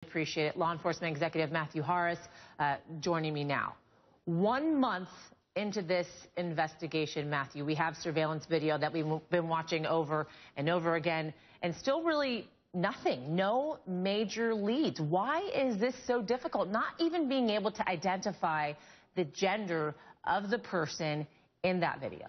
Appreciate it. Law Enforcement Executive Matthew Harris joining me now. 1 month into this investigation, Matthew, we have surveillance video that we've been watching over and over again, and still really nothing, no major leads. Why is this so difficult? Not even being able to identify the gender of the person in that video.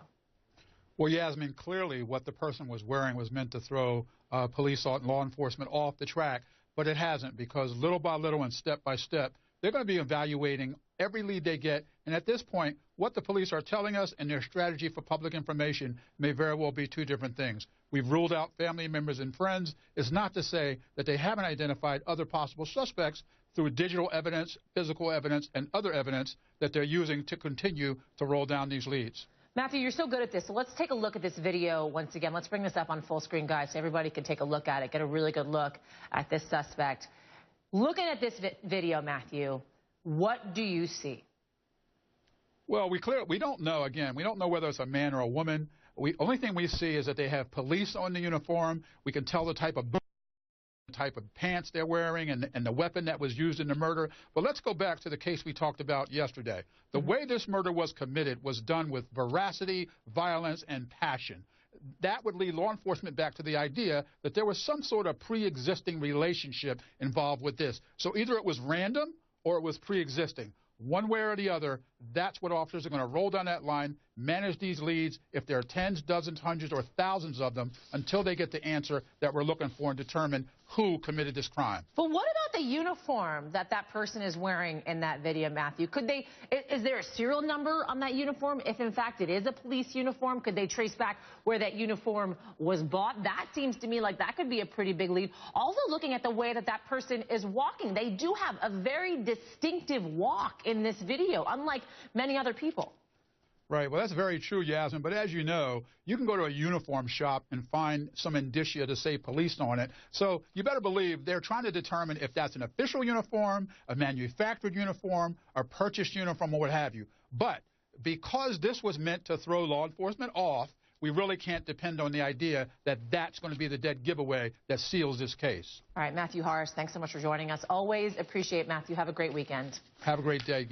Well, Yasmin, clearly what the person was wearing was meant to throw police and law enforcement off the track, but it hasn't, because little by little and step by step, they're going to be evaluating every lead they get. And at this point, what the police are telling us and their strategy for public information may very well be two different things. We've ruled out family members and friends. It's not to say that they haven't identified other possible suspects through digital evidence, physical evidence, and other evidence that they're using to continue to roll down these leads. Matthew, you're so good at this, so let's take a look at this video once again. Let's bring this up on full screen, guys, so everybody can take a look at it, get a really good look at this suspect. Looking at this video, Matthew, what do you see? Well, we don't know, again, we don't know whether it's a man or a woman. Only thing we see is that they have police on the uniform. We can tell the type of pants they're wearing and the weapon that was used in the murder. But let's go back to the case we talked about yesterday. The way this murder was committed was done with veracity, violence, and passion. That would lead law enforcement back to the idea that there was some sort of pre-existing relationship involved with this. So either it was random or it was pre-existing. One way or the other, that's what officers are going to roll down that line, manage these leads, if there are tens, dozens, hundreds, or thousands of them, until they get the answer that we're looking for and determine who committed this crime. But what about the uniform that person is wearing in that video, Matthew? Is there a serial number on that uniform? If, in fact, it is a police uniform, could they trace back where that uniform was bought? That seems to me like that could be a pretty big lead. Also, looking at the way that person is walking, they do have a very distinctive walk in this video, unlike many other people. Right. Well, that's very true, Yasmin. But as you know, you can go to a uniform shop and find some indicia to say police on it. So you better believe they're trying to determine if that's an official uniform, a manufactured uniform, a purchased uniform, or what have you. But because this was meant to throw law enforcement off, we really can't depend on the idea that that's going to be the dead giveaway that seals this case. All right, Matthew Harris, thanks so much for joining us. Always appreciate, Matthew. Have a great weekend. Have a great day.